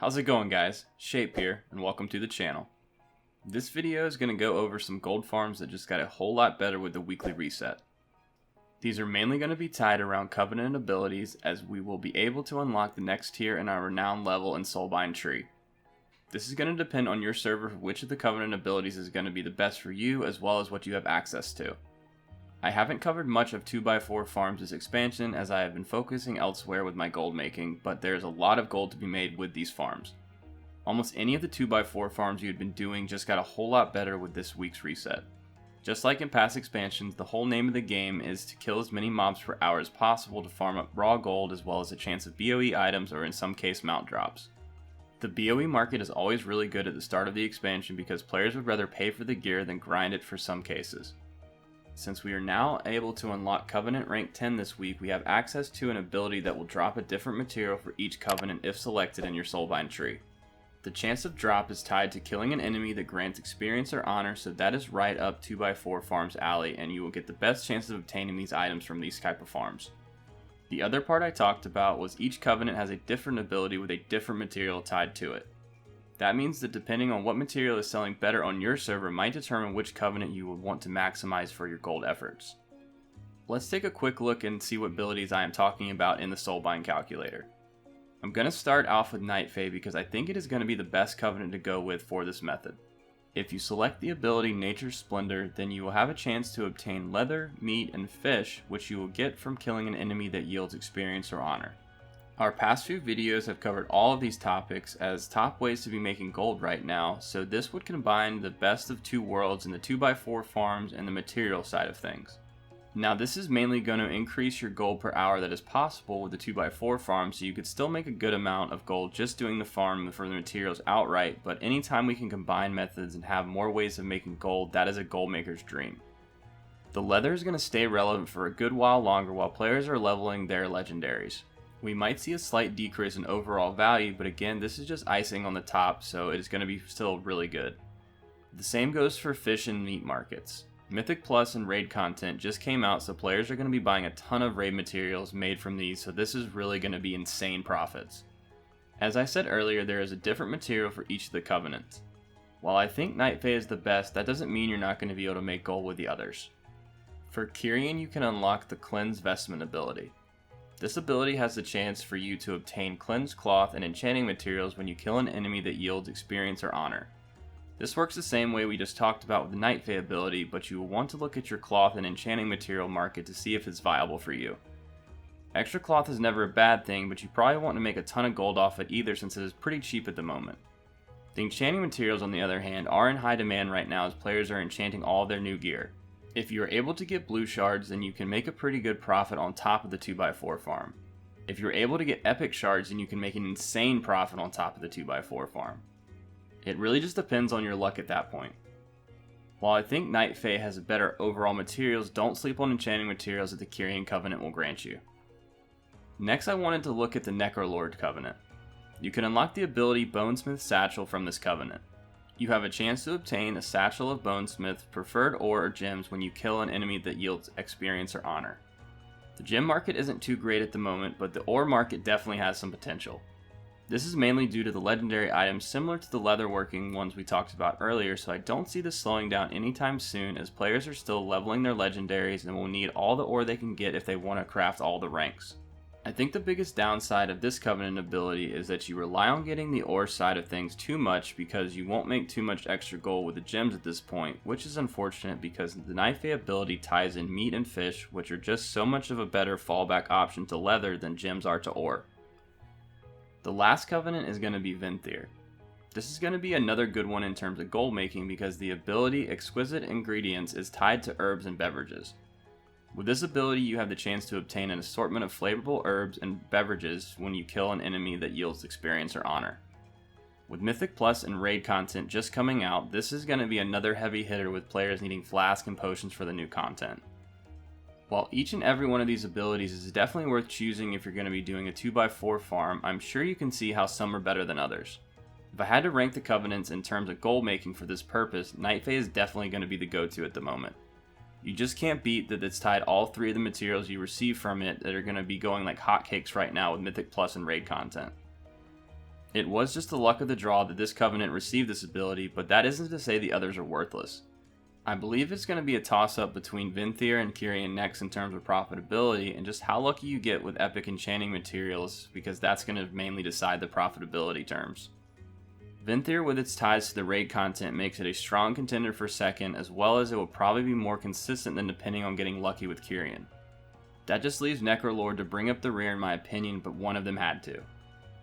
How's it going, guys? Shape here, and welcome to the channel. This video is going to go over some gold farms that just got a whole lot better with the weekly reset. These are mainly going to be tied around Covenant abilities, as we will be able to unlock the next tier in our Renown level and Soulbind tree. This is going to depend on your server for which of the Covenant abilities is going to be the best for you, as well as what you have access to. I haven't covered much of 2x4 farms this expansion, as I have been focusing elsewhere with my gold making, but there is a lot of gold to be made with these farms. Almost any of the 2x4 farms you had been doing just got a whole lot better with this week's reset. Just like in past expansions, the whole name of the game is to kill as many mobs per hour as possible to farm up raw gold, as well as a chance of BOE items or in some case mount drops. The BOE market is always really good at the start of the expansion because players would rather pay for the gear than grind it for some cases. Since we are now able to unlock Covenant rank 10 this week, we have access to an ability that will drop a different material for each Covenant if selected in your Soulbind tree. The chance of drop is tied to killing an enemy that grants experience or honor, so that is right up 2x4 farms alley, and you will get the best chance of obtaining these items from these type of farms. The other part I talked about was each Covenant has a different ability with a different material tied to it. That means that depending on what material is selling better on your server might determine which Covenant you would want to maximize for your gold efforts. Let's take a quick look and see what abilities I am talking about in the Soulbind calculator. I'm going to start off with Night Fae because I think it is going to be the best Covenant to go with for this method. If you select the ability Nature's Splendor, then you will have a chance to obtain leather, meat, and fish, which you will get from killing an enemy that yields experience or honor. Our past few videos have covered all of these topics as top ways to be making gold right now, so this would combine the best of two worlds in the 2x4 farms and the material side of things. Now this is mainly going to increase your gold per hour that is possible with the 2x4 farm, so you could still make a good amount of gold just doing the farm for the materials outright, but anytime we can combine methods and have more ways of making gold, that is a gold maker's dream. The leather is going to stay relevant for a good while longer while players are leveling their legendaries. We might see a slight decrease in overall value, but again, this is just icing on the top, so it is going to be still really good. The same goes for fish and meat markets. Mythic Plus and raid content just came out, so players are going to be buying a ton of raid materials made from these, so this is really going to be insane profits. As I said earlier, there is a different material for each of the Covenants. While I think Night Fae is the best, that doesn't mean you're not going to be able to make gold with the others. For Kyrian, you can unlock the Cleanse Vestment ability. This ability has the chance for you to obtain cleansed cloth and enchanting materials when you kill an enemy that yields experience or honor. This works the same way we just talked about with the Night Fae ability, but you will want to look at your cloth and enchanting material market to see if it's viable for you. Extra cloth is never a bad thing, but you probably want to make a ton of gold off it either since it is pretty cheap at the moment. The enchanting materials on the other hand are in high demand right now as players are enchanting all of their new gear. If you are able to get blue shards, then you can make a pretty good profit on top of the 2x4 farm. If you're able to get epic shards, then you can make an insane profit on top of the 2x4 farm. It really just depends on your luck at that point. While I think Night Fae has better overall materials, don't sleep on enchanting materials that the Kyrian Covenant will grant you. Next I wanted to look at the Necrolord Covenant. You can unlock the ability Bonesmith Satchel from this Covenant. You have a chance to obtain a Satchel of Bonesmith, preferred ore or gems when you kill an enemy that yields experience or honor. The gem market isn't too great at the moment, but the ore market definitely has some potential. This is mainly due to the legendary items similar to the leatherworking ones we talked about earlier, so I don't see this slowing down anytime soon as players are still leveling their legendaries and will need all the ore they can get if they want to craft all the ranks. I think the biggest downside of this Covenant ability is that you rely on getting the ore side of things too much because you won't make too much extra gold with the gems at this point, which is unfortunate because the Night Fae ability ties in meat and fish, which are just so much of a better fallback option to leather than gems are to ore. The last Covenant is going to be Venthyr. This is going to be another good one in terms of gold making because the ability Exquisite Ingredients is tied to herbs and beverages. With this ability, you have the chance to obtain an assortment of flavorful herbs and beverages when you kill an enemy that yields experience or honor. With Mythic Plus and raid content just coming out, this is going to be another heavy hitter with players needing flask and potions for the new content. While each and every one of these abilities is definitely worth choosing if you're going to be doing a 2x4 farm, I'm sure you can see how some are better than others. If I had to rank the Covenants in terms of gold making for this purpose, Night Fae is definitely going to be the go-to at the moment. You just can't beat that it's tied all three of the materials you receive from it that are going to be going like hotcakes right now with Mythic Plus and raid content. It was just the luck of the draw that this Covenant received this ability, but that isn't to say the others are worthless. I believe it's going to be a toss-up between Venthyr and Kyrian next in terms of profitability and just how lucky you get with epic enchanting materials, because that's going to mainly decide the profitability terms. Venthyr with its ties to the raid content makes it a strong contender for second, as well as it will probably be more consistent than depending on getting lucky with Kyrian. That just leaves Necrolord to bring up the rear in my opinion, but one of them had to.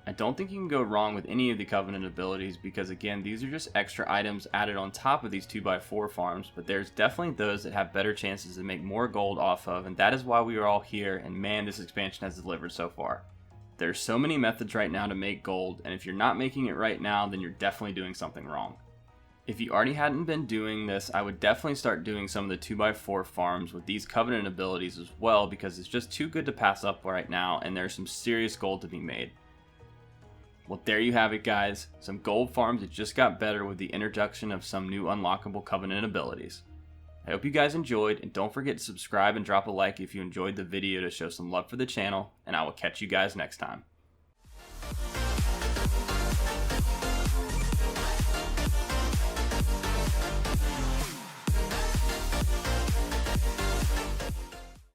I don't think you can go wrong with any of the Covenant abilities because again, these are just extra items added on top of these 2x4 farms, but there's definitely those that have better chances to make more gold off of, and that is why we are all here, and man, this expansion has delivered so far. There's so many methods right now to make gold, and if you're not making it right now, then you're definitely doing something wrong. If you already hadn't been doing this, I would definitely start doing some of the 2x4 farms with these Covenant abilities as well, because it's just too good to pass up right now, and there's some serious gold to be made. Well, there you have it, guys. Some gold farms that just got better with the introduction of some new unlockable Covenant abilities. I hope you guys enjoyed, and don't forget to subscribe and drop a like if you enjoyed the video to show some love for the channel, and I will catch you guys next time.